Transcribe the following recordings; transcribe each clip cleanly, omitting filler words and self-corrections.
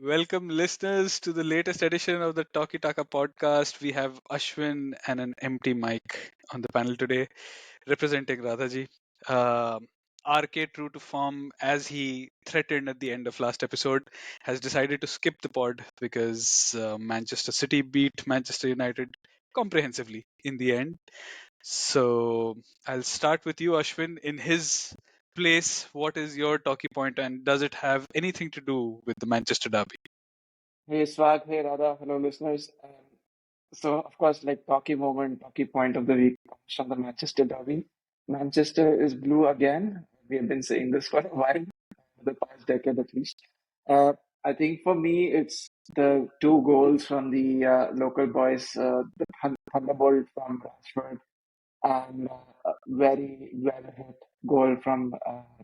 Welcome, listeners, to the latest edition of the Talkie Taka podcast. We have Ashwin and an empty mic on the panel today, representing Radhaji. Uh, RK, true to form, as he threatened at the end of last episode, has decided to skip the pod because Manchester City beat Manchester United comprehensively in the end. So I'll start with you, Ashwin. In his place, what is your talkie point, and does it have anything to do with the Manchester derby? Hey Swag, hey Radha, hello listeners. So, of course, like talkie moment, talkie point of the week comes from the Manchester derby. Manchester is blue again. We have been saying this for a while, for the past decade at least. Uh, I think for me, it's the two goals from the local boys, the thunderbolt from Rashford and a very well hit goal from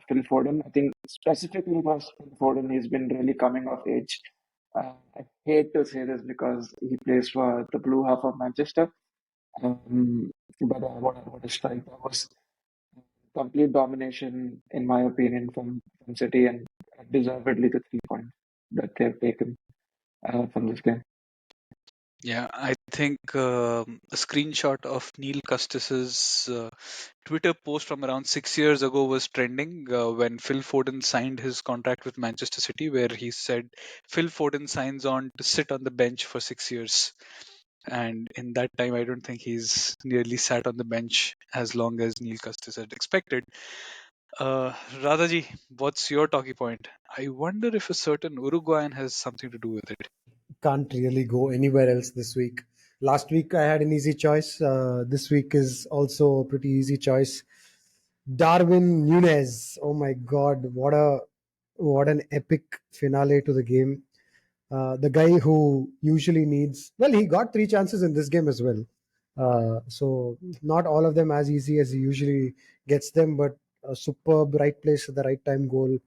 Phil Foden. I think specifically for Phil Foden, he's been really coming of age. I hate to say this because he plays for the blue half of Manchester, but what a strike that was! Complete domination, in my opinion, from City, and deservedly the 3 points that they've taken from this game. Yeah, I think a screenshot of Neil Custis's Twitter post from around 6 years ago was trending when Phil Foden signed his contract with Manchester City, where he said Phil Foden signs on to sit on the bench for 6 years. And in that time, I don't think he's nearly sat on the bench as long as Neil Custis had expected. Radhaji, what's your talkie point? I wonder if a certain Uruguayan has something to do with it. Can't really go anywhere else this week. Last week I had an easy choice. This week is also a pretty easy choice. Darwin Nunez. Oh my God! What an epic finale to the game. The guy who usually needs, well, he got three chances in this game as well. So not all of them as easy as he usually gets them, but a superb right place at the right time goal.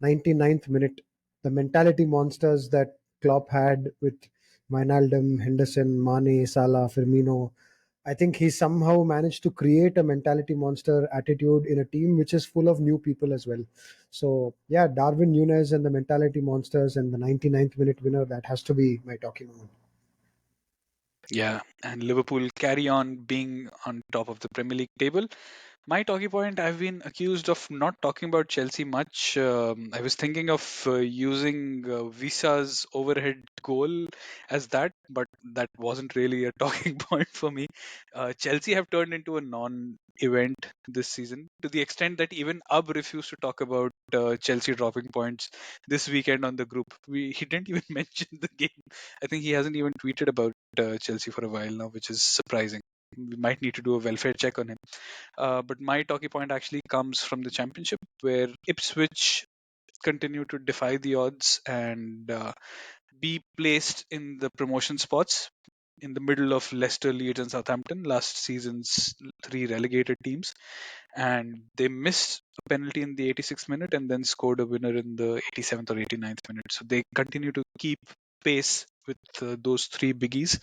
99th minute. The mentality monsters that Klopp had with Wijnaldum, Henderson, Mane, Salah, Firmino. I think he somehow managed to create a mentality monster attitude in a team which is full of new people as well. So yeah, Darwin Nunez and the mentality monsters and the 99th minute winner, that has to be my talking moment. Yeah, and Liverpool carry on being on top of the Premier League table. My talking point, I've been accused of not talking about Chelsea much. I was thinking of using Visa's overhead goal as that, but that wasn't really a talking point for me. Chelsea have turned into a non event this season to the extent that even Ab refused to talk about Chelsea dropping points this weekend on the group. He didn't even mention the game. I think he hasn't even tweeted about Chelsea for a while now, which is surprising. We might need to do a welfare check on him. But my talkie point actually comes from the championship, where Ipswich continue to defy the odds and be placed in the promotion spots in the middle of Leicester, Leeds, and Southampton, last season's three relegated teams. And they missed a penalty in the 86th minute and then scored a winner in the 87th or 89th minute. So they continue to keep pace with those three biggies.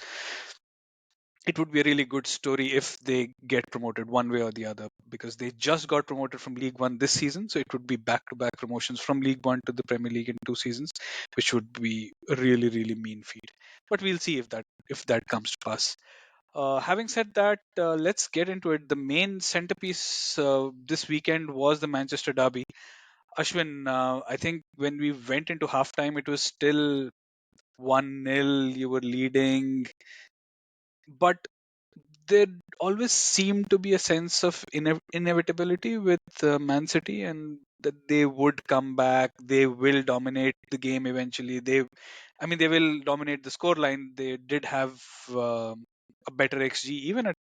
It would be a really good story if they get promoted one way or the other, because they just got promoted from League One this season. So it would be back to back promotions from League One to the Premier League in 2 seasons, which would be a really, really mean feat. But we'll see if that comes to pass. Having said that, let's get into it. The main centerpiece this weekend was the Manchester Derby. Ashwin, I think when we went into halftime, it was still 1-0. You were leading, but there always seemed to be a sense of inevitability with Man City, and that they would come back. They will dominate the game eventually. They will dominate the scoreline. They did have a better XG even at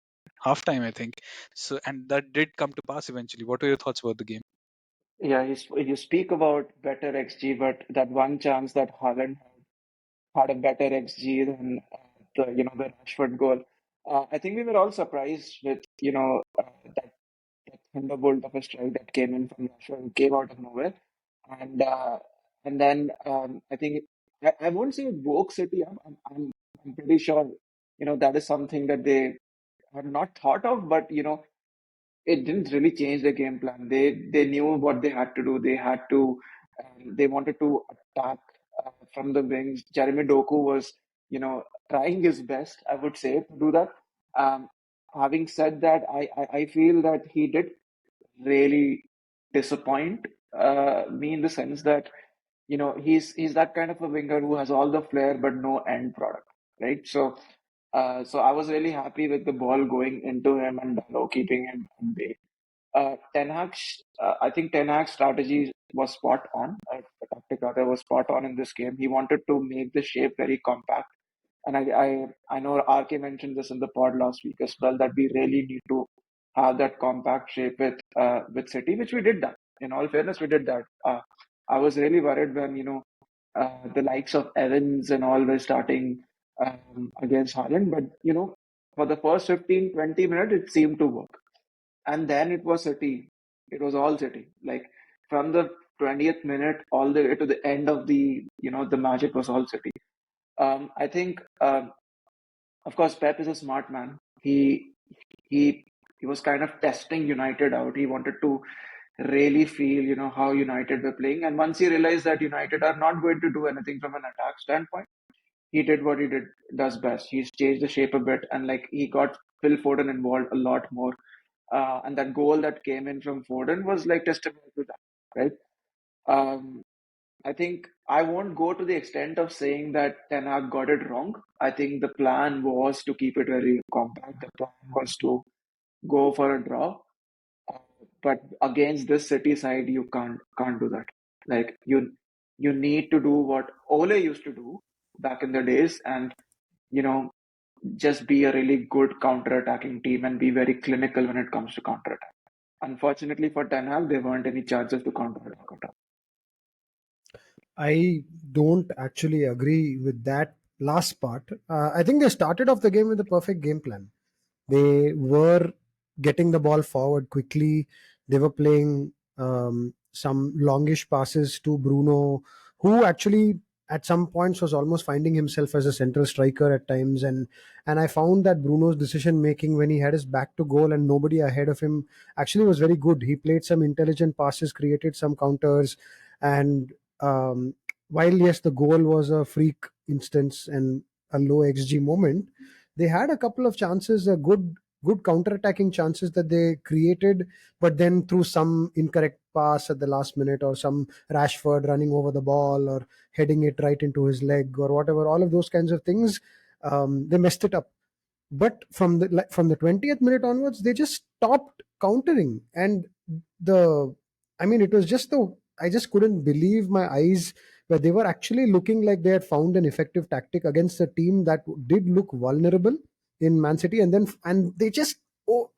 halftime, I think. So, and that did come to pass eventually. What were your thoughts about the game? Yeah, you speak about better XG, but that one chance that Haaland had a better XG than the Rashford goal. I think we were all surprised with that thunderbolt of a strike that came in from Rashford, came out of nowhere, and then I think I won't say it woke City up. I'm pretty sure that is something that they had not thought of, but it didn't really change the game plan. They knew what they had to do. They wanted to attack from the wings. Jeremy Doku was, trying his best, I would say, to do that. Um, Having said that, I feel that he did really disappoint me in the sense that he's that kind of a winger who has all the flair but no end product, right? So I was really happy with the ball going into him and Dalot keeping him at bay. I think Ten Hag's strategy was spot on. The tactic rather was spot on in this game. He wanted to make the shape very compact, and I know RK mentioned this in the pod last week as well, that we really need to have that compact shape with City, which we did that. In all fairness, we did that. I was really worried when the likes of Evans and all were starting against Haaland, but for the first 15-20 minutes it seemed to work, and then it was City. It was all City. Like from the 20th minute all the way to the end of the match, it was all City. I think, of course, Pep is a smart man. He he was kind of testing United out. He wanted to really feel, how United were playing. And once he realized that United are not going to do anything from an attack standpoint, he did what he does best. He's changed the shape a bit, and like he got Phil Foden involved a lot more. And that goal that came in from Foden was like testimony to that, right? Um, I think I won't go to the extent of saying that Ten Hag got it wrong. I think the plan was to keep it very compact. The plan was to go for a draw. Uh, but against this City side, you can't do that. Like you need to do what Ole used to do back in the days, and you know just be a really good counter-attacking team and be very clinical when it comes to counter-attack. Unfortunately for Ten Hag, there weren't any chances to counter-attack. I don't actually agree with that last part. I think they started off the game with a perfect game plan. They were getting the ball forward quickly. They were playing some longish passes to Bruno, who actually at some points was almost finding himself as a central striker at times. And I found that Bruno's decision making when he had his back to goal and nobody ahead of him actually was very good. He played some intelligent passes, created some counters, and um, while yes, the goal was a freak instance and a low XG moment, they had a couple of chances, a good counter-attacking chances that they created, but then through some incorrect pass at the last minute or some Rashford running over the ball or heading it right into his leg or whatever, all of those kinds of things, they messed it up. But from the 20th minute onwards, they just stopped countering, and the I mean, it was just the I just couldn't believe my eyes, where they were actually looking like they had found an effective tactic against a team that did look vulnerable in Man City, and they just,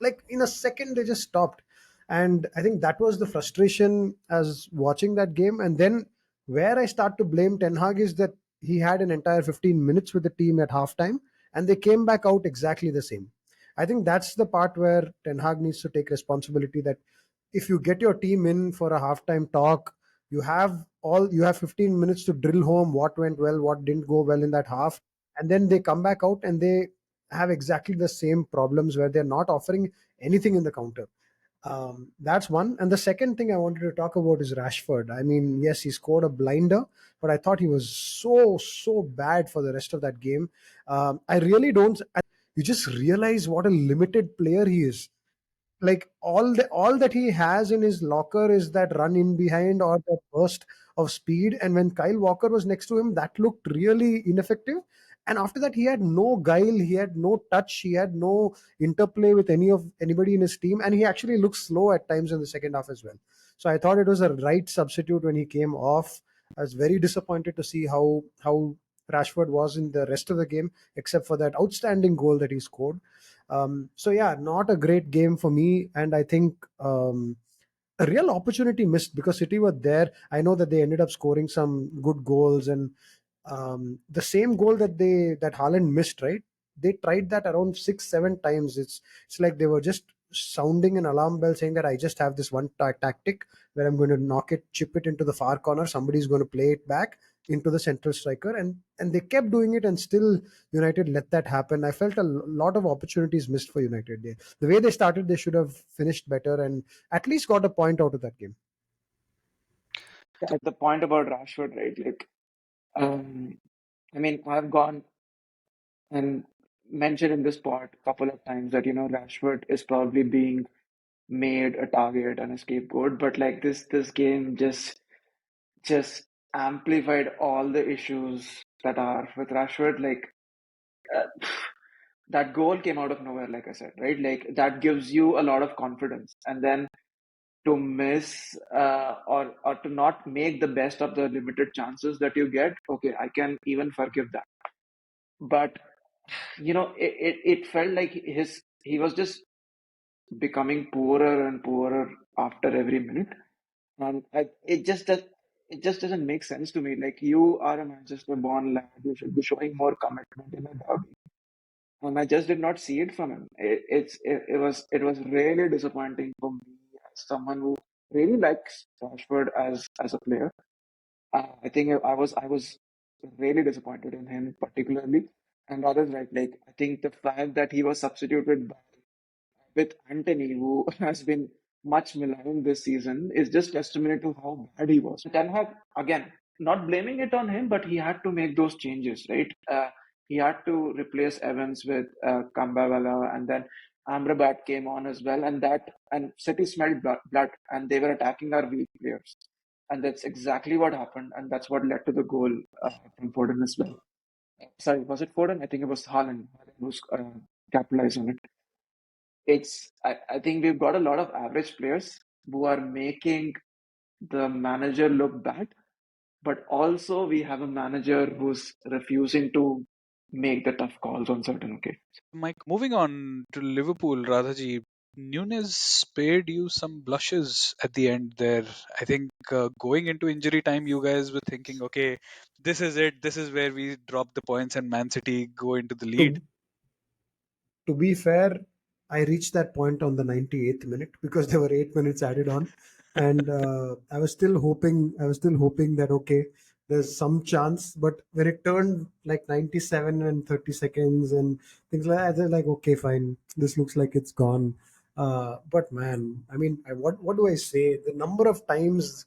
like in a second they just stopped. And I think that was the frustration as watching that game. And then where I start to blame Ten Hag is that he had an entire 15 minutes with the team at halftime, and they came back out exactly the same. I think that's the part where Ten Hag needs to take responsibility, that if you get your team in for a halftime talk, you have 15 minutes to drill home what went well, what didn't go well in that half, and then they come back out and they have exactly the same problems where they're not offering anything in the counter. That's one. And the second thing I wanted to talk about is Rashford. I mean, yes, he scored a blinder, but I thought he was so bad for the rest of that game. I really don't. You just realize what a limited player he is. Like all that he has in his locker is that run in behind or that burst of speed. And when Kyle Walker was next to him, that looked really ineffective. And after that, he had no guile, he had no touch, he had no interplay with anybody in his team, and he actually looked slow at times in the second half as well. So I thought it was a right substitute when he came off. I was very disappointed to see how Rashford was in the rest of the game, except for that outstanding goal that he scored. So yeah, not a great game for me, and I think a real opportunity missed because City were there. I know that they ended up scoring some good goals, and the same goal that Haaland missed, right? They tried that around 6-7 times. It's like they were just sounding an alarm bell saying that I just have this one tactic where I'm going to knock it, chip it into the far corner. Somebody's going to play it back into the central striker, and they kept doing it, and still United let that happen. I felt a lot of opportunities missed for United there. The way they started, they should have finished better and at least got a point out of that game. The point about Rashford, right? Like Um, I mean, I've gone and mentioned in this part a couple of times that, Rashford is probably being made a target and a scapegoat, but like this game just amplified all the issues that are with Rashford. Like uh, that goal came out of nowhere, like I said, right? Like that gives you a lot of confidence, and then to miss or to not make the best of the limited chances that you get, okay, I can even forgive that. But it felt like he was just becoming poorer and poorer after every minute, and it just doesn't make sense to me. Like you are a Manchester-born lad, you should be showing more commitment in a derby, and I just did not see it from him. It was really disappointing for me as someone who really likes Rashford as a player. I think I was really disappointed in him particularly, and others right. Like I think the fact that he was substituted with Anthony, who has been much maligned this season, is just testimony to how bad he was. Ten Hag, again, not blaming it on him, but he had to make those changes, right? He had to replace Evans with Kambawala, and then Amrabat came on as well, and City smelled blood, and they were attacking our weak players, and that's exactly what happened, and that's what led to the goal from Foden as well. Sorry, was it Foden? I think it was Haaland who capitalized on it. I think we've got a lot of average players who are making the manager look bad, but also we have a manager who's refusing to make the tough calls on certain occasions. Mike, moving on to Liverpool, Radhaji, Nunez spared you some blushes at the end there. I think going into injury time, you guys were thinking, okay, this is it. This is where we drop the points and Man City go into the lead. To to be fair, I reached that point on the 98th minute because there were 8 minutes added on, and I was still hoping that okay, there's some chance. But when it turned like 97 and 30 seconds and things like that, they're like, okay, fine, this looks like it's gone. But man, I mean, what do I say? The number of times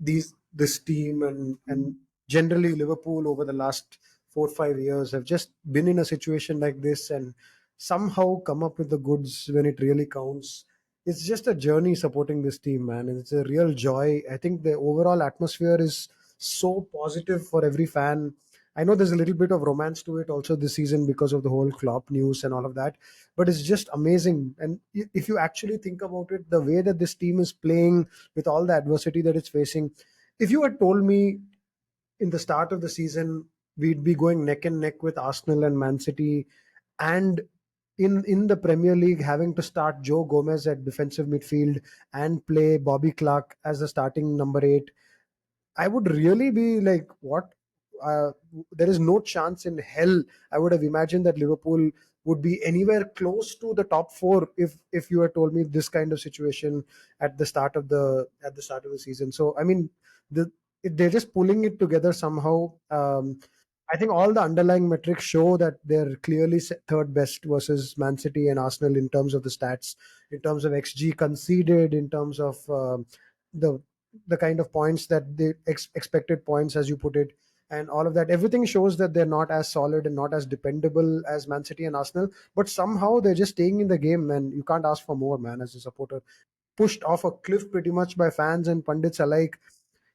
this team and generally Liverpool over the last 4 or 5 years have just been in a situation like this and somehow come up with the goods when it really counts. It's just a journey supporting this team, man, and it's a real joy. I think the overall atmosphere is so positive for every fan. I know there's a little bit of romance to it also this season because of the whole Klopp news and all of that, but it's just amazing. And if you actually think about it, the way that this team is playing with all the adversity that it's facing, if you had told me in the start of the season we'd be going neck and neck with Arsenal and Man City, and in the Premier League having to start Joe Gomez at defensive midfield and play Bobby Clark as a starting number 8, I would really be like, what? There is no chance in hell I would have imagined that Liverpool would be anywhere close to the top four if you had told me this kind of situation at the start of the season. So I mean, the, they're just pulling it together somehow. I think all the underlying metrics show that they're clearly third best versus Man City and Arsenal in terms of the stats, in terms of XG conceded, in terms of the the kind of points that the expected points, as you put it, and all of that. Everything shows that they're not as solid and not as dependable as Man City and Arsenal, but somehow they're just staying in the game, and you can't ask for more, man, as a supporter. Pushed off a cliff pretty much by fans and pundits alike.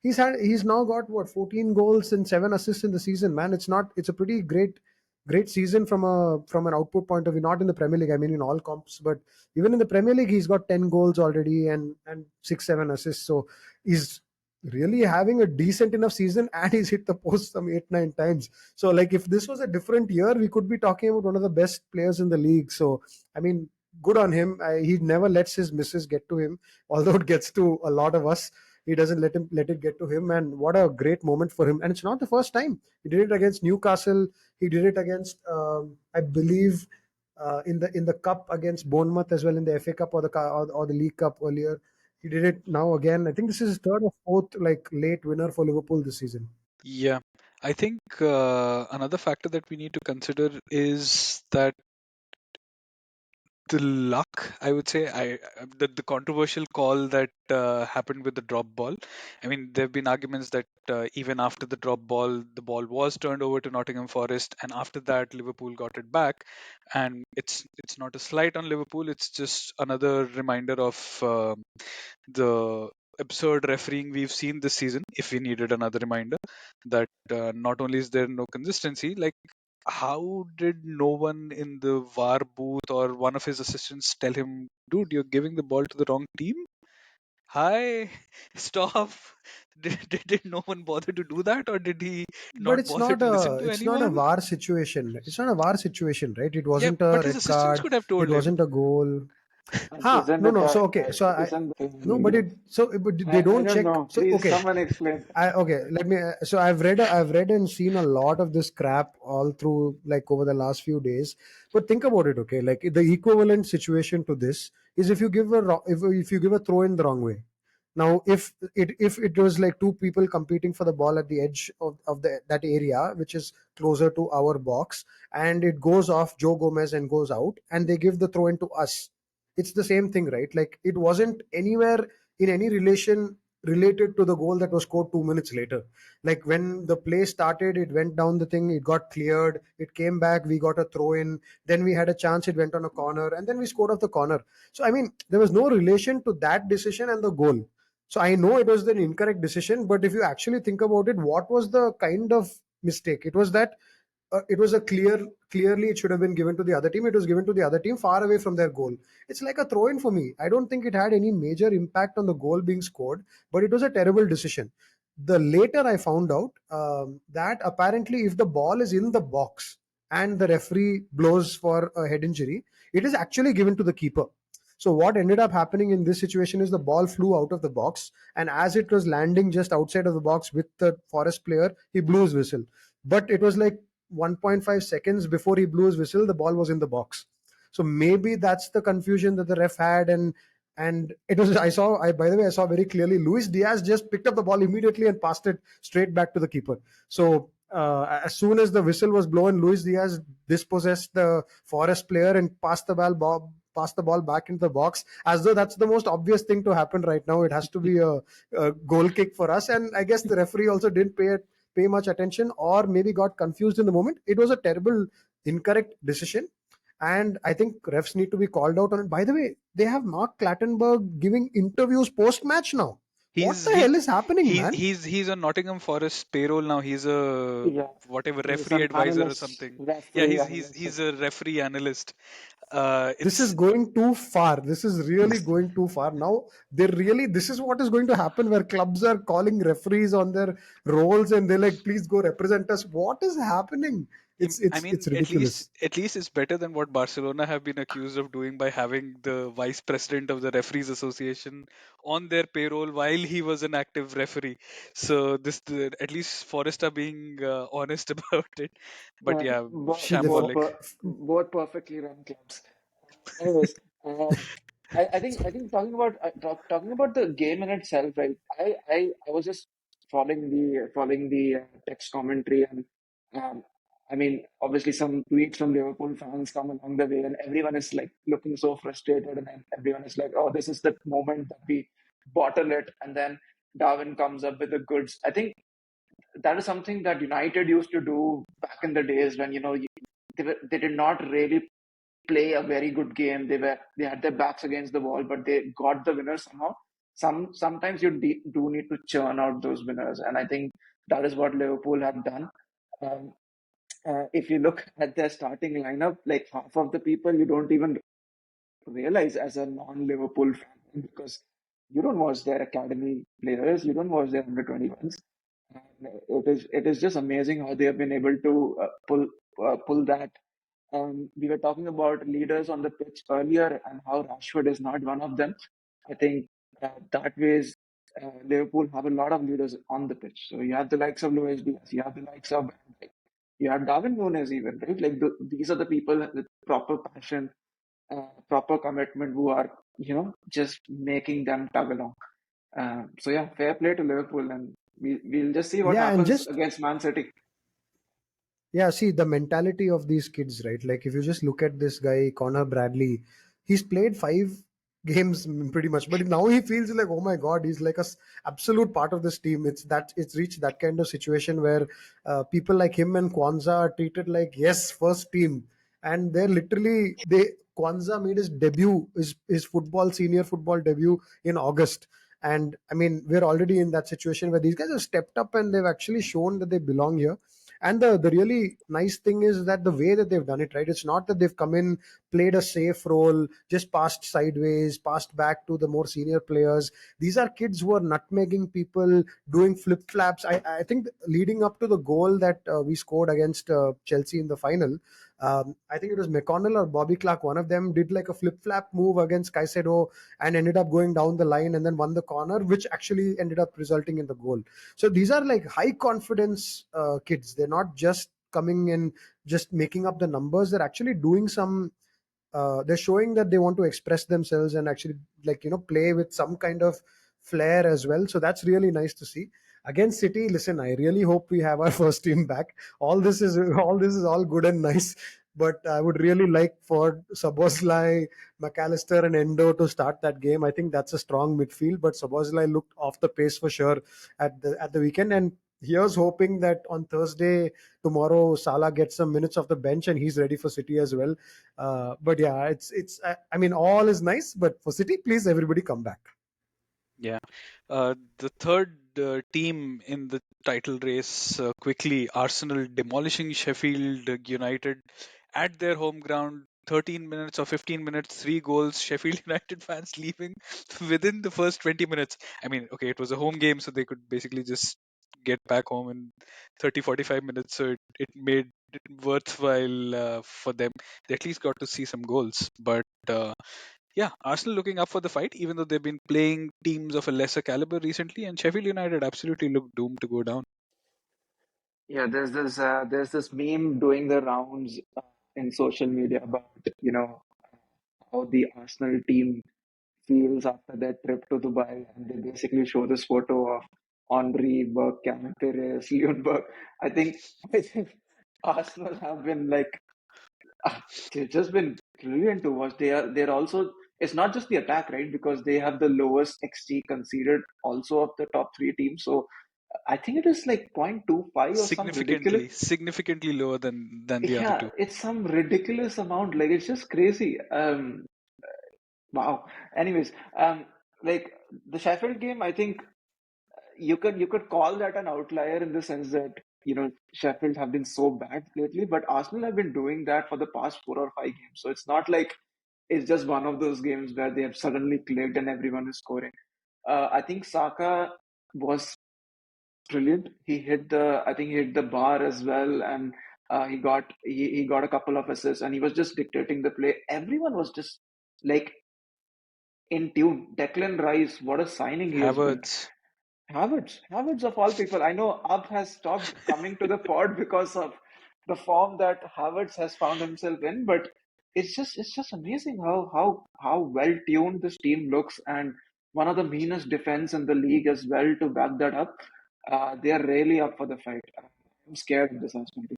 He's now got what, 14 goals and 7 assists in the season, man. It's a pretty great season from an output point of view. Not in the Premier League, I mean in all comps, but even in the Premier League, he's got 10 goals already and 6 7 assists. So he's really having a decent enough season, and he's hit the post some 8 9 times. So like if this was a different year, we could be talking about one of the best players in the league. So I mean, good on him. He never lets his misses get to him, although it gets to a lot of us. He doesn't let it get to him, and what a great moment for him. And it's not the first time. He did it against Newcastle. He did it against I believe in the cup against Bournemouth as well, in the FA Cup or the League Cup earlier. He did it now again. I think this is his third or fourth like late winner for Liverpool this season. Yeah, I think another factor that we need to consider is that the luck, I would say. The controversial call that happened with the drop ball. I mean, there have been arguments that even after the drop ball, the ball was turned over to Nottingham Forest, and after that, Liverpool got it back. And it's not a slight on Liverpool. It's just another reminder of the absurd refereeing we've seen this season. If we needed another reminder that not only is there no consistency, like how did no one in the VAR booth or one of his assistants tell him, dude, you're giving the ball to the wrong team? Hi, stop. Did no one bother to do that, or did he But not bother to listen to it's not a anyone? VAR situation. It's not a VAR situation, right? It Yeah, wasn't a but his red assistants card. could have It told him. wasn't a goal. Ha, Isn't no, it no. So a, okay, so I isn't the no, but league? but they I don't don't check. know. So Please, okay, someone explain. okay, let me. So I've read and seen a lot of this crap all through like over the last few days. But think about it, okay? Like the equivalent situation to this is if you give if you give a throw in the wrong way. Now, if it was like two people competing for the ball at the edge of that area, which is closer to our box, and it goes off Joe Gomez and goes out, and they give the throw in to us, it's the same thing, right? Like it wasn't anywhere in any relation related to the goal that was scored 2 minutes later. Like when the play started, it went down the thing, it got cleared, it came back, we got a throw in, then we had a chance, it went on a corner, and then we scored off the corner. So I mean, there was no relation to that decision and the goal. So I know it was an incorrect decision, but if you actually think about it, what was the kind of mistake? It was that it was a clearly it should have been given to the other team. It was given to the other team far away from their goal. It's like a throw in for me. I don't think it had any major impact on the goal being scored, but it was a terrible decision. The later I found out that apparently if the ball is in the box and the referee blows for a head injury, it is actually given to the keeper. So what ended up happening in this situation is the ball flew out of the box, and as it was landing just outside of the box with the Forest player, he blew his whistle. But it was like 1.5 seconds before he blew his whistle, the ball was in the box. So maybe that's the confusion that the ref had, and it was I by the way I saw very clearly Luis Diaz just picked up the ball immediately and passed it straight back to the keeper. So as soon as the whistle was blown, Luis Diaz dispossessed the Forest player and passed the ball back into the box, as though that's the most obvious thing to happen right now. It has to be a goal kick for us, and I guess the referee also didn't pay much attention, or maybe got confused in the moment. It was a terrible, incorrect decision, and I think refs need to be called out on it. By the way, they have Mark Clattenburg giving interviews post match now. What He's the he hell is happening, man? he's on Nottingham Forest payroll now. He's a Yeah, whatever he's referee an advisor or analyst, something. Yeah, referee analyst. he's a referee analyst. This is It's going too far. This is really going too far. Now, this is what is going to happen where clubs are calling referees on their roles and they're like, please go represent us. What is happening? I It's mean, ridiculous. at least it's better than what Barcelona have been accused of doing by having the vice president of the referees association on their payroll while he was an active referee. So at least Forest are being honest about it. But yeah, See the fo- shambolic. Both perfectly run clubs. Anyways, I think talking about the game in itself, right? I was just following the text commentary, and um, I mean, obviously some tweets from Liverpool fans come along the way, and everyone is like looking so frustrated, and then everyone is like, "Oh, this is the moment that we bottle it," and then Darwin comes up with the goods. I think that is something that United used to do back in the days when they did not really play a very good game. They had their backs against the wall, but they got the winner somehow. Sometimes you do need to churn out those winners, and I think that is what Liverpool have done. Um, if you look at their starting lineup, like half of the people you don't even realize as a non-Liverpool fan because you don't watch their academy players, you don't watch their under 21s. And it is just amazing how they have been able to pull that. We were talking about leaders on the pitch earlier and how Rashford is not one of them. I think that ways Liverpool have a lot of leaders on the pitch. So you have the likes of Luis Diaz, you have the likes of Van Dijk, you have Darwin Nunez even, right? Like these are the people with proper passion, proper commitment who are just making them tug along. So yeah, fair play to Liverpool, and we'll just see what Yeah, and happens just against Man City. yeah, see the mentality of these kids, right? Like if you just look at this guy, Connor Bradley, he's played 5 games pretty much, but now he feels like, oh my god, he's like a absolute part of this team. It's reached that kind of situation where people like him and Kwanzaa are treated like, yes, first team. And they're literally, they Kwanzaa made his debut, his football, senior football debut in August. And I mean, we're already in that situation where these guys have stepped up and they've actually shown that they belong here. And the really nice thing is that the way that they've done it, right? It's not that they've come in, played a safe role, just passed sideways, passed back to the more senior players. These are kids who are nutmegging people, doing flip flaps. I think leading up to the goal that we scored against Chelsea in the final, I think it was McConnell or Bobby Clark. One of them did like a flip flap move against Caicedo and ended up going down the line and then won the corner, which actually ended up resulting in the goal. So these are like high confidence kids. They're not just coming in, just making up the numbers. They're actually doing some. They're showing that they want to express themselves and actually, like, play with some kind of flair as well. So that's really nice to see. Against City, listen, I really hope we have our first team back. All this is all good and nice, but I would really like for Szoboszlai, McAllister, and Endo to start that game. I think that's a strong midfield, but Szoboszlai looked off the pace for sure at the weekend. And here's hoping that on Thursday, tomorrow, Salah gets some minutes off the bench and he's ready for City as well. But yeah, I mean, all is nice, but for City, please everybody come back. Yeah. The third team in the title race, quickly, Arsenal demolishing Sheffield United at their home ground. 13 minutes or 15 minutes, 3 goals. Sheffield United fans leaving within the first 20 minutes. I mean, okay, it was a home game, so they could basically just get back home in 30, 45 minutes. So it made it worthwhile for them. They at least got to see some goals. But yeah, Arsenal looking up for the fight, even though they've been playing teams of a lesser caliber recently, and Sheffield United absolutely look doomed to go down. Yeah, there's this meme doing the rounds in social media about how the Arsenal team feels after their trip to Dubai, and they basically show this photo of Henry, Bergkamp, Perez, Ljungberg. I think I think Arsenal have been like they've just been brilliant to watch. They're also, it's not just the attack, right? Because they have the lowest XG conceded also of the top three teams. So I think it is like 0.25 or some ridiculous. Significantly lower than the other Yeah, two. it's some ridiculous amount. Like it's just crazy. Wow. Anyways, like the Sheffield game, I think you could call that an outlier in the sense that Sheffield have been so bad lately, but Arsenal have been doing that for the past 4 or 5 games. So it's not like it's just one of those games where they have suddenly clicked and everyone is scoring. I think Saka was brilliant. I think he hit the bar as well, and he got a couple of assists, and he was just dictating the play. Everyone was just like in tune. Declan Rice, what a signing he has been. Havertz, Havertz of all people. I know Ab has stopped coming to the pod because of the form that Havertz has found himself in, but it's just amazing how well tuned this team looks, and one of the meanest defense in the league as well to back that up. They are really up for the fight. I'm scared of this Arsenal team.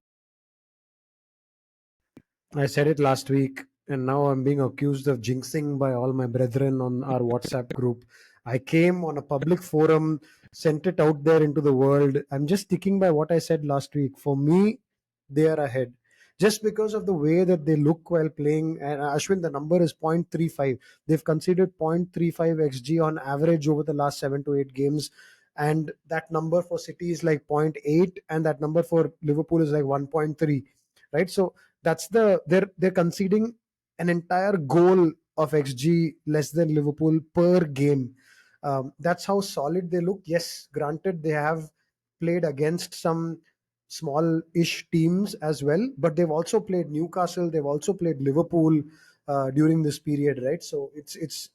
I said it last week, and now I'm being accused of jinxing by all my brethren on our WhatsApp group. I came on a public forum, sent it out there into the world. I'm just sticking by what I said last week. For me, they are ahead. Just because of the way that they look while playing, and Ashwin, the number is 0.35. They've conceded 0.35 XG on average over the last 7 to 8 games. And that number for City is like zero point 0.8, and that number for Liverpool is like 1.3, right? So they're conceding an entire goal of xg less than Liverpool per game. That's how solid they look. Yes, granted, they have played against some small-ish teams as well, but they've also played Newcastle, they've also played Liverpool during this period, right? So it's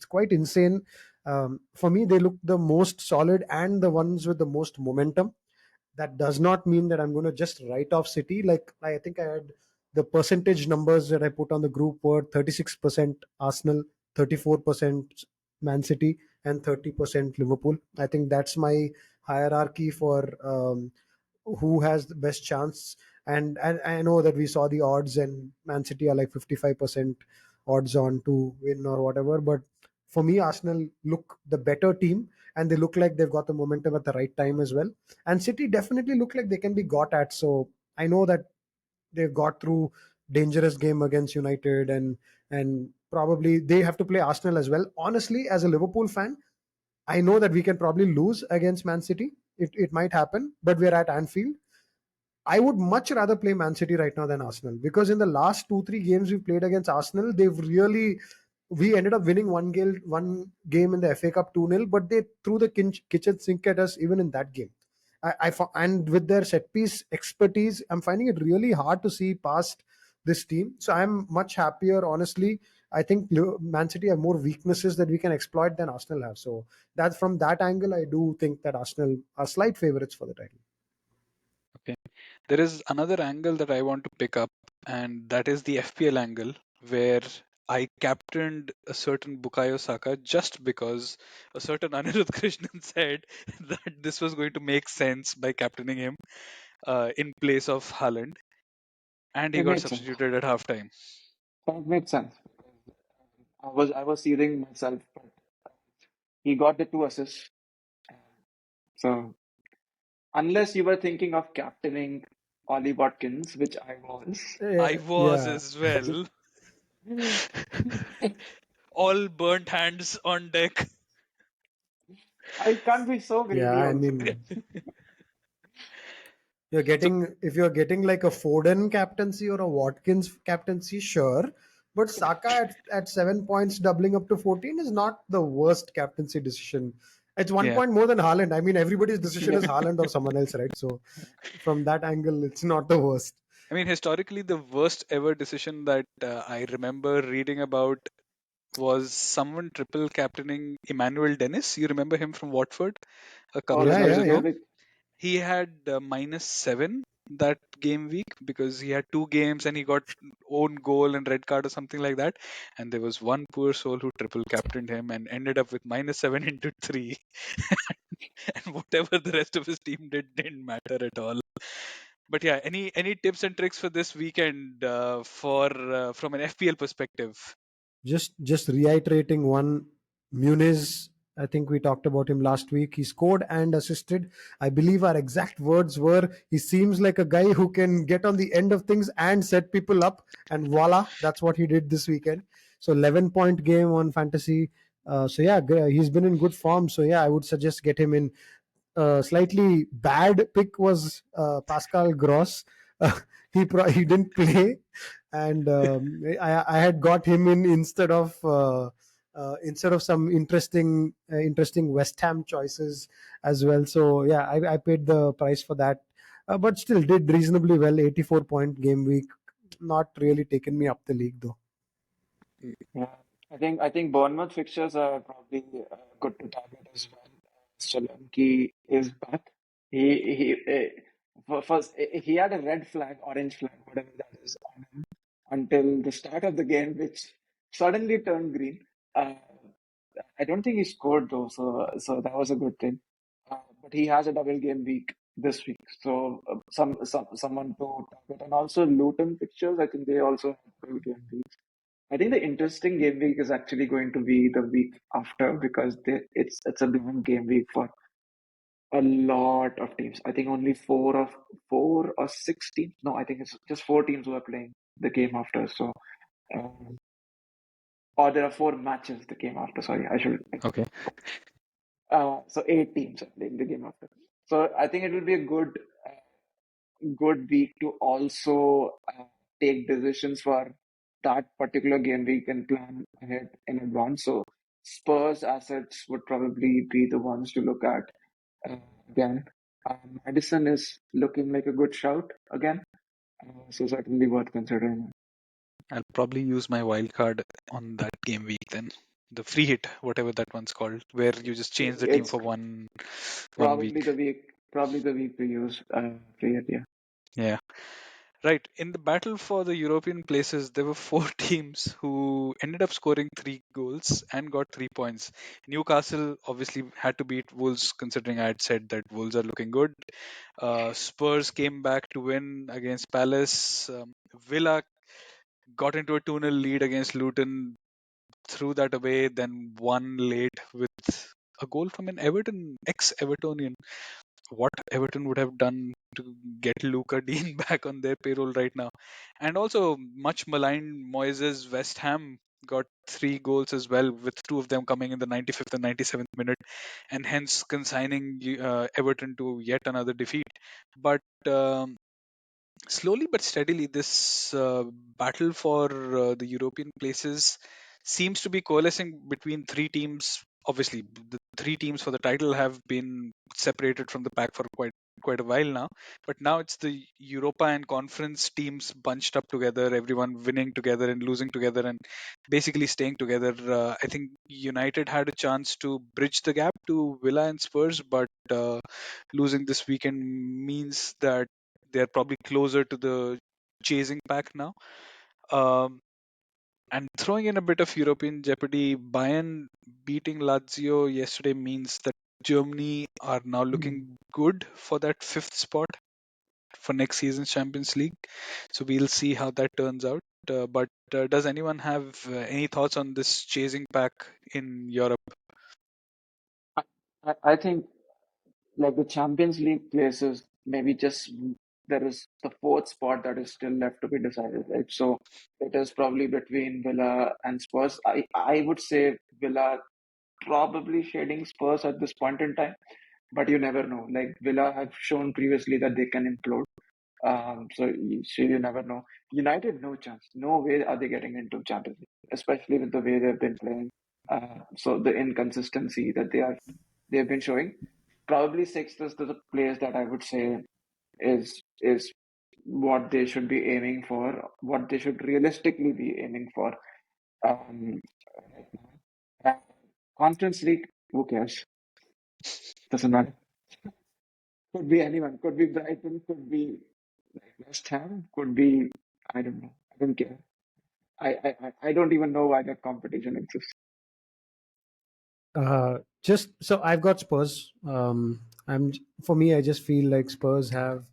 quite insane. For me, they look the most solid and the ones with the most momentum. That does not mean that I'm going to just write off City. Like, I think I had the percentage numbers that I put on the group were 36% Arsenal, 34% Man City, and 30% Liverpool. I think that's my hierarchy for who has the best chance. And I know that we saw the odds, and Man City are like 55%. odds on to win or whatever. But for me, Arsenal look the better team, and they look like they've got the momentum at the right time as well. And City definitely look like they can be got at. So I know that they got through dangerous game against United, and probably they have to play Arsenal as well. Honestly, as a Liverpool fan, I know that we can probably lose against Man City. It might happen, but we're at Anfield. I would much rather play Man City right now than Arsenal, because in the last 2-3 games we've played against Arsenal, they've really, we ended up winning one game in the FA Cup 2-0, but they threw the kitchen sink at us even in that game. And with their set piece expertise, I'm finding it really hard to see past this team. So I'm much happier, honestly. I think Man City have more weaknesses that we can exploit than Arsenal have. So that's from that angle, I do think that Arsenal are slight favorites for the title. Okay. There is another angle that I want to pick up, and that is the FPL angle, where I captained a certain Bukayo Saka just because a certain Anirudh Krishnan said that this was going to make sense by captaining him in place of Haaland, and he It got made sense. substituted at halftime. That made sense. I was seething myself, but he got the two assists. So unless you were thinking of captaining Ollie Watkins, which I was, I was Yeah, as well. All burnt hands on deck. I can't be so yeah. greedy I also. mean, So if you're getting like a Foden captaincy or a Watkins captaincy, sure. But Saka at 7 points doubling up to 14 is not the worst captaincy decision. It's one yeah, point more than Haaland. I mean, everybody's decision is Haaland or someone else, right? So from that angle, it's not the worst. I mean, historically, the worst ever decision that I remember reading about was someone triple captaining Emmanuel Dennis. You remember him from Watford a Oh, couple the of Yeah, years yeah, Nigerian yeah. ago? big. He had -7 that game week because he had two games and he got own goal and red card or something like that. And there was one poor soul who triple captained him and ended up with -7 into 3. And whatever the rest of his team did didn't matter at all. But yeah, any tips and tricks for this weekend for from an FPL perspective? Just reiterating one, Muniz. I think we talked about him last week. He scored and assisted. I believe our exact words were, he seems like a guy who can get on the end of things and set people up. And voila, that's what he did this weekend. So 11-point game on fantasy. So yeah, he's been in good form. So yeah, I would suggest get him in. Slightly bad pick was Pascal Gross. He didn't play, and I had got him in instead of some interesting West Ham choices as well. So yeah, I paid the price for that, but still did reasonably well. 84-point game week, not really taken me up the league though. Yeah, I think Bournemouth fixtures are probably good to target as well. Solanke is back. He had a red flag, orange flag, whatever that is, on him until the start of the game, which suddenly turned green. Uh, I don't think he scored though, so that was a good thing. But he has a double game week this week, so someone to target, and also Luton fixtures. I think they also have double game weeks. I think the interesting game week is actually going to be the week after because it's a big game week for a lot of teams. I think only four or six teams. No, I think it's just four teams who are playing the game after. So, um, or there are four matches the game after. Sorry, I should. Okay. So eight teams are playing the game after. So I think it will be a good week to also take decisions for that particular game week and plan ahead in advance. So Spurs assets would probably be the ones to look at uh, again. Madison is looking like a good shout again, so certainly worth considering. I'll probably use my wild card on that game week then. The free hit, whatever that one's called, where you just change the team It's for one probably week. the week to use free hit, yeah. Yeah. Right. In the battle for the European places, there were four teams who ended up scoring 3 goals and got 3 points. Newcastle obviously had to beat Wolves, considering I had said that Wolves are looking good. Spurs came back to win against Palace. Villa got into a 2-0 lead against Luton, threw that away, then won late with a goal from an ex-Evertonian. What Everton would have done to get Luca Dean back on their payroll right now. And also, much maligned Moises West Ham got 3 goals as well, with 2 of them coming in the 95th and 97th minute, and hence consigning Everton to yet another defeat. But slowly but steadily, this battle for the European places seems to be coalescing between 3 teams. Obviously, the 3 teams for the title have been separated from the pack for quite a while now. But now it's the Europa and Conference teams bunched up together, everyone winning together and losing together, and basically staying together. I think United had a chance to bridge the gap to Villa and Spurs, but losing this weekend means that they're probably closer to the chasing pack now. Um, and throwing in a bit of European jeopardy, Bayern beating Lazio yesterday means that Germany are now looking good for that 5th spot for next season's Champions League. So we'll see how that turns out. But does anyone have any thoughts on this chasing pack in Europe? I, I think like the Champions League places, maybe just there is the fourth spot that is still left to be decided, right? So it is probably between Villa and Spurs. I would say Villa probably shading Spurs at this point in time, but you never know. Like Villa have shown previously that they can implode. So you never know. United, no chance. No way are they getting into Champions League, especially with the way they've been playing. So the inconsistency that they've been showing. Probably sixth is the place that I would say is what they should be aiming for, what they should realistically be aiming for. Um, right now. Conference League, who cares? Doesn't matter. Could be anyone. Could be Brighton. Could be West Ham. Could be I don't know. I don't care. I don't even know why that competition exists. Just so I've got Spurs. I'm for me, I just feel like Spurs have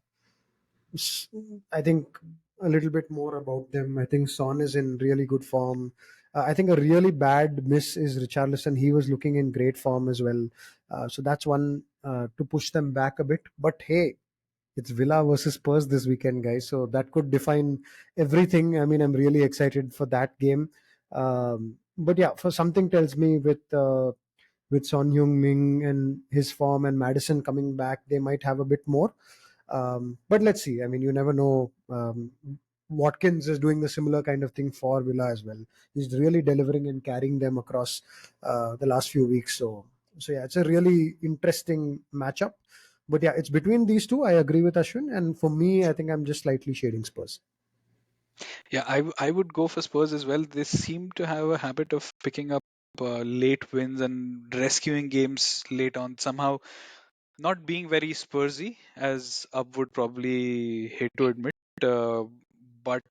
s- I think a little bit more about them. I think Son is in really good form. I think a really bad miss is Richarlison. He was looking in great form as well. So that's one to push them back a bit. But hey, it's Villa versus Spurs this weekend, guys. So that could define everything. I mean, I'm really excited for that game. But yeah, for something tells me with Son Heung-min and his form and Madison coming back, they might have a bit more. But let's see. I mean, you never know. Watkins is doing the similar kind of thing for Villa as well. He's really delivering and carrying them across the last few weeks. So yeah, it's a really interesting matchup. But yeah, it's between these two. I agree with Ashwin, and for me, I think I'm just slightly shading Spurs. Yeah, I would go for Spurs as well. They seem to have a habit of picking up late wins and rescuing games late on. Somehow not being very Spursy, as Up would probably hate to admit. Uh, but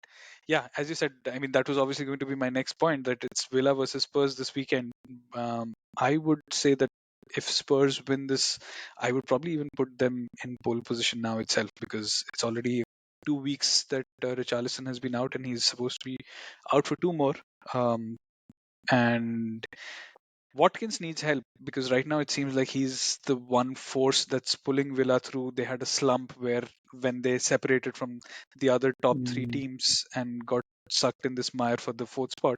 yeah, as you said, I mean, that was obviously going to be my next point, that it's Villa versus Spurs this weekend. I would say that if Spurs win this, I would probably even put them in pole position now itself, because it's already 2 weeks that Richarlison has been out, and he's supposed to be out for 2 more. Um, and Watkins needs help, because right now it seems like he's the one force that's pulling Villa through. They had a slump where when they separated from the other top 3 Mm. teams and got sucked in this mire for the 4th spot.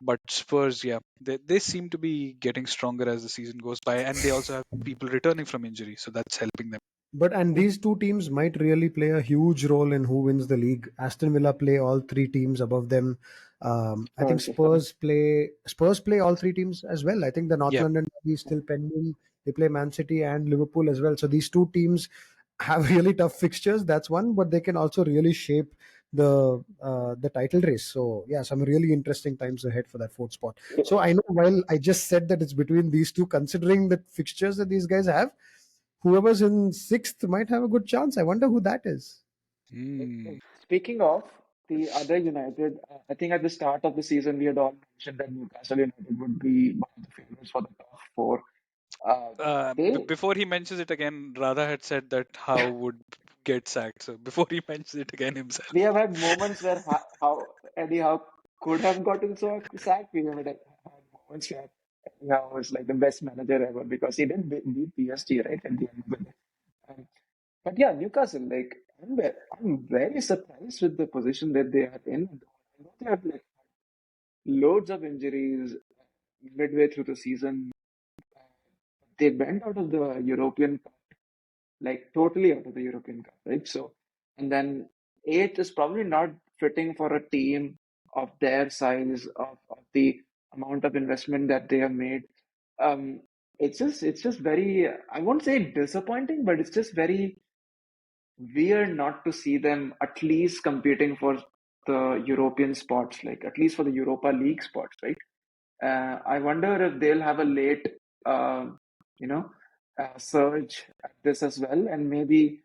But Spurs, yeah, they seem to be getting stronger as the season goes by, and they also have people returning from injury, so that's helping them. But and these two teams might really play a huge role in who wins the league. Aston Villa play all three teams above them. I think Spurs, yeah. Spurs play all three teams as well. I think the North Yeah. London derby is still pending. They play Man City and Liverpool as well. So these two teams have really tough fixtures. That's one, but they can also really shape the title race. So yeah, some really interesting times ahead for that fourth spot. So I know while I just said that it's between these two, considering the fixtures that these guys have, whoever's in sixth might have a good chance. I wonder who that is. Mm. Speaking of the other United, I think at the start of the season we had all mentioned that Newcastle United would be one of the favorites for the top four. Uh, they Before he mentions it again, Radha had said that Howe would get sacked. So before he mentions it again himself. we have had moments where how anyhow could have gotten sacked. We have had moments where anyhow was like the best manager ever because he did beat PSG right at the end of the day. Um, but yeah, Newcastle, like I'm very surprised with the position that they are in. I know they have like loads of injuries midway through the season. They went out of the European Cup, like totally out of the European Cup, right? So, and then eighth is probably not fitting for a team of their size, of the amount of investment that they have made. Um, it's just very, I won't say disappointing, but it's just very weird not to see them at least competing for the European spots, like at least for the Europa League spots, right? I wonder if they'll have a late, uh, you know, surge at this as well, and maybe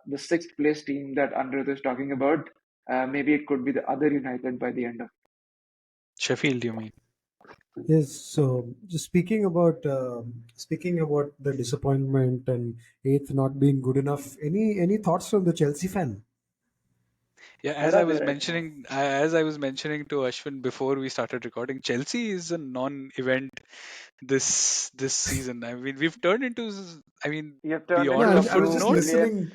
the sixth place team that Andres is talking about, maybe it could be the other United by the end of. Sheffield, you mean? Yes. So just speaking about the disappointment and eighth not being good enough. Any thoughts from the Chelsea fan? Yeah, Where are they right now? as I was mentioning to Ashwin before we started recording, Chelsea is a non-event this season. I mean, we've turned into, I mean, You have turned No, beyond into a a I was blue just footnote, listening.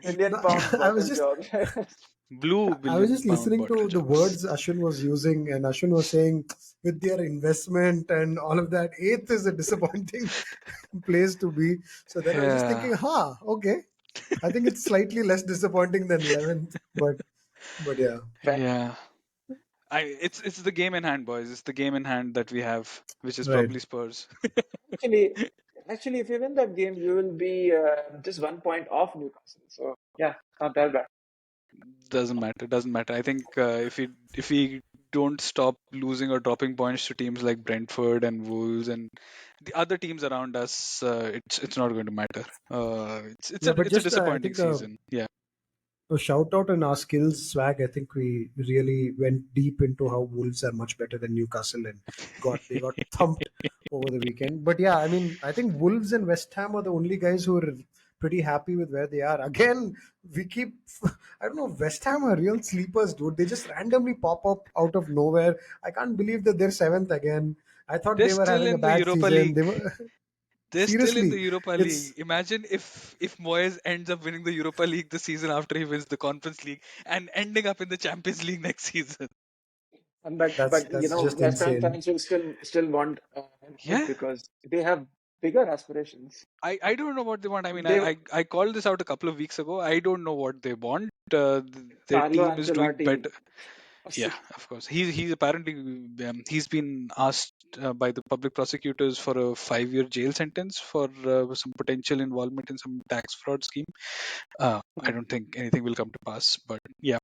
billion No, pound I was bottle just job. blue I was billion just pound listening bottle to the jobs. words Ashwin was using, and Ashwin was saying with their investment and all of that, eighth is a disappointing place to be. So then I was just Yeah, thinking, okay. I think it's slightly less disappointing than 11th, but yeah. Fair. yeah. It's the game in hand, boys. It's the game in hand that we have, which is Right. probably Spurs. Actually, actually, if you win that game, you will be just 1 point off Newcastle. So yeah, not that bad. Doesn't matter. Doesn't matter. I think if we don't stop losing or dropping points to teams like Brentford and Wolves and the other teams around us, it's not going to matter. Yeah, but It's a just I disappointing think season. Yeah. a shout out on our skills swag. I think we really went deep into how Wolves are much better than Newcastle and got thumped over the weekend. But yeah, I mean, I think Wolves and West Ham are the only guys who are pretty happy with where they are. Again, we keep I don't know, West Ham are real sleepers, dude. They just randomly pop up out of nowhere. I can't believe that they're seventh again. I thought They're they were still having a in the bad Europa season. League. They were They're still in the seriously. Europa League. It's Imagine if Moyes ends up winning the Europa League the season after he wins the Conference League and ending up in the Champions League next season. And that's but that's just West Ham insane. fans will still want him out Yeah. because they have bigger aspirations. I don't know what they want. I mean, They I called this out a couple of weeks ago. I don't know what they want. Their Carlo team is doing Ancelotti. better. Yeah, of course. He's apparently he's been asked by the public prosecutors for a 5-year jail sentence for some potential involvement in some tax fraud scheme. I don't think anything will come to pass, but yeah.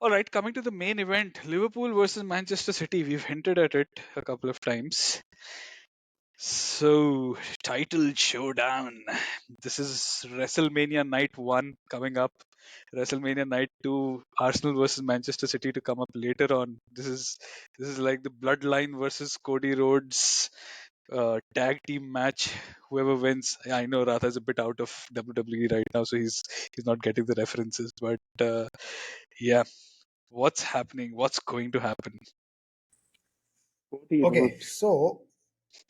All right, coming to the main event, Liverpool versus Manchester City. We've hinted at it a couple of times. So, title showdown. This is WrestleMania Night 1 coming up. WrestleMania Night 2, Arsenal versus Manchester City to come up later on. This is like the Bloodline versus Cody Rhodes tag team match. Whoever wins, I know Ratha is a bit out of WWE right now, so he's not getting the references. But yeah, what's happening? What's going to happen? Cody Okay, Rhodes. so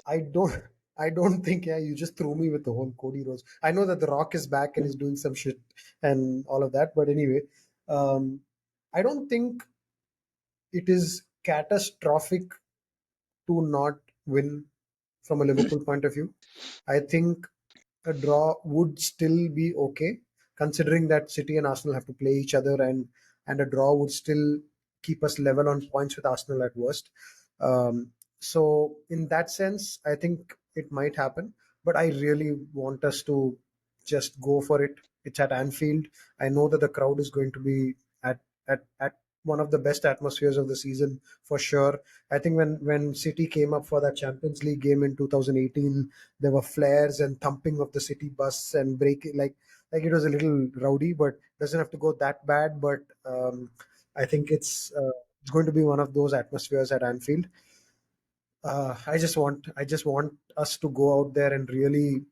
I don't I don't think, yeah, you just threw me with the whole Cody Rhodes. I know that The Rock is back and is doing some shit and all of that, but anyway, um, I don't think it is catastrophic to not win from a Liverpool point of view. I think a draw would still be okay, considering that City and Arsenal have to play each other, and a draw would still keep us level on points with Arsenal at worst. So in that sense, I think it might happen, but I really want us to just go for it. It's at Anfield. I know that the crowd is going to be at one of the best atmospheres of the season for sure. I think when City came up for that Champions League game in 2018, there were flares and thumping of the City bus and breaking, like it was a little rowdy, but doesn't have to go that bad. But I think it's going to be one of those atmospheres at Anfield. I just want us to go out there and really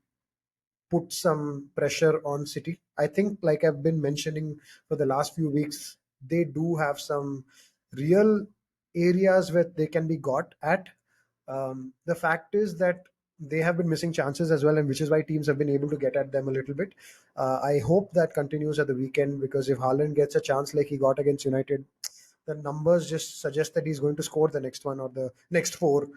put some pressure on City. I think, like I've been mentioning for the last few weeks, they do have some. real areas where they can be got at. The fact is that they have been missing chances as well, and which is why teams have been able to get at them a little bit. I hope that continues at the weekend, because if Haaland gets a chance like he got against United, the numbers just suggest that he's going to score the next one or the next four,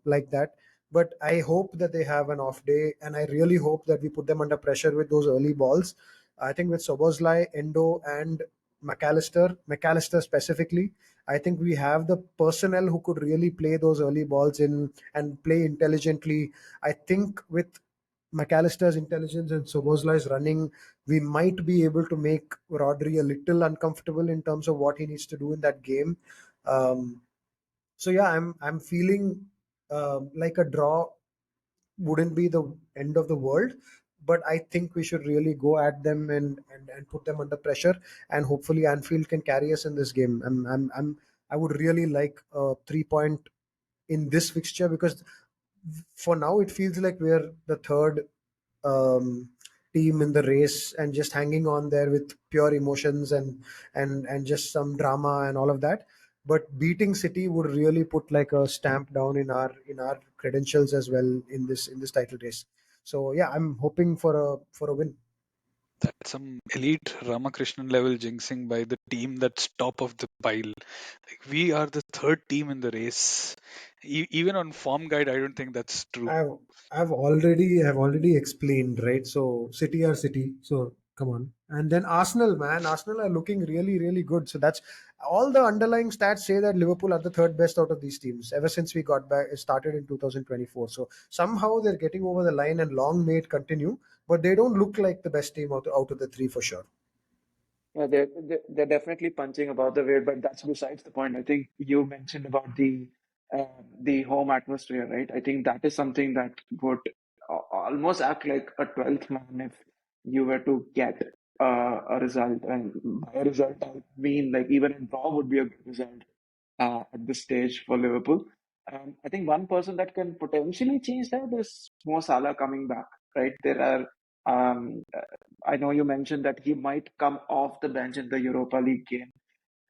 like that. But I hope that they have an off day, and I really hope that we put them under pressure with those early balls. I think with Soboslai, Endo, and McAllister specifically, I think we have the personnel who could really play those early balls in and play intelligently. I think with McAllister's intelligence and Soboslai's running, we might be able to make Rodri a little uncomfortable in terms of what he needs to do in that game. Um, so yeah, I'm feeling like a draw wouldn't be the end of the world, but I think we should really go at them and put them under pressure, and hopefully Anfield can carry us in this game. I would really like a 3 point in this fixture, because for now it feels like we're the third um, team in the race and just hanging on there with pure emotions and just some drama and all of that. But beating City would really put like a stamp down in our credentials as well in this title race. So yeah, I'm hoping for a win. That's some elite Ramakrishnan level jinxing by the team that's top of the pile. Like, we are the third team in the race. Even on form guide, I don't think that's true. I've I've already explained, right? So City are City. So come on. And then Arsenal, man, Arsenal are looking really, really good. So that's all the underlying stats say that Liverpool are the third best out of these teams ever since we got back started in 2024. So somehow they're getting over the line, and long may it continue. But they don't look like the best team out of the three for sure. Yeah, they're definitely punching above the weight, but that's besides the point. I think you mentioned about the home atmosphere, right? I think that is something that would almost act like a 12th man if you were to get a result. And by a result, I mean like even a draw would be a good result at this stage for Liverpool. I think one person that can potentially change that is Mo Salah coming back, right? There are I know you mentioned that he might come off the bench in the Europa League game,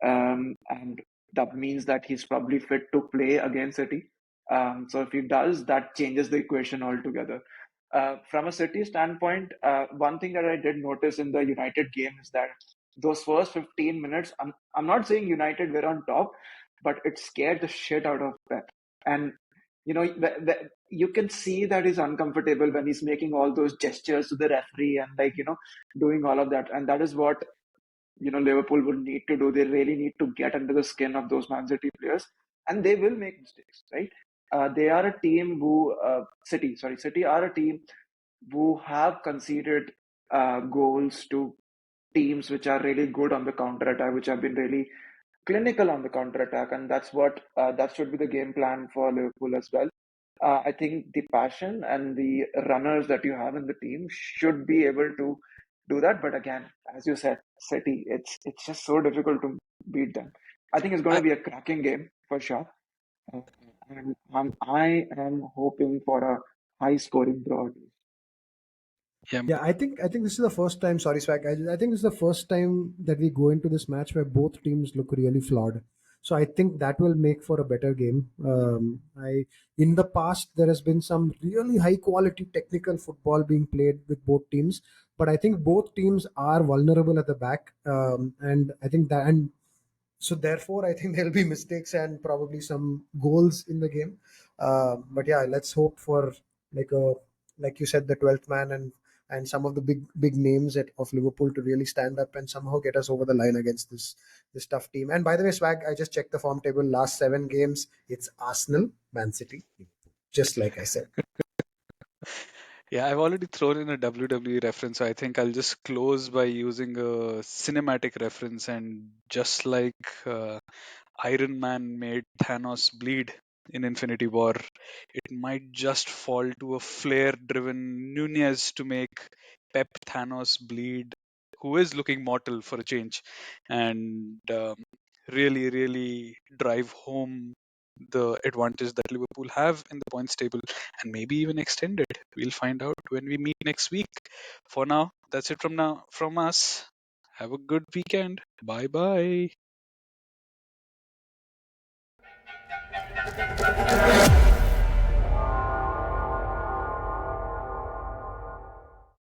and that means that he's probably fit to play against City. So if he does, that changes the equation altogether. From a City standpoint, one thing that I did notice in the United game is that those first 15 minutes, I'm not saying United were on top, but it scared the shit out of Pep. And you can see that he's uncomfortable when he's making all those gestures to the referee and doing all of that. And that is what Liverpool would need to do. They really need to get under the skin of those Man City players, and they will make mistakes, right? They are a team who City are a team who have conceded goals to teams which are really good on the counter attack, which have been really clinical on the counter attack, and that should be the game plan for Liverpool as well. I think the passion and the runners that you have in the team should be able to do that. But again, as you said, City, it's just so difficult to beat them. I think it's going I, to be a cracking game for sure, uh, and I am hoping for a high scoring draw. yeah, Yeah, I think this is the first time. Sorry, Swag. I think this is the first time that we go into this match where both teams look really flawed. So I think that will make for a better game. I In the past there has been some really high quality technical football being played with both teams, but I think both teams are vulnerable at the back, and I think that and so therefore I think there'll be mistakes and probably some goals in the game. But yeah, let's hope for like a like you said, the 12th man and some of the big names of Liverpool to really stand up and somehow get us over the line against this tough team. And by the way, Swag, I just checked the form table. Last 7 games, it's Arsenal, Man City, just like I said. yeah, I've already thrown in a WWE reference, so I think I'll just close by using a cinematic reference. And just like Iron Man made Thanos bleed in Infinity War, it might just fall to a flare driven Nunez to make Pep Thanos bleed, who is looking mortal for a change, and really, really drive home the advantage that Liverpool have in the points table, and maybe even extend it. We'll find out when we meet next week. For now, that's it from us. Have a good weekend. Bye bye.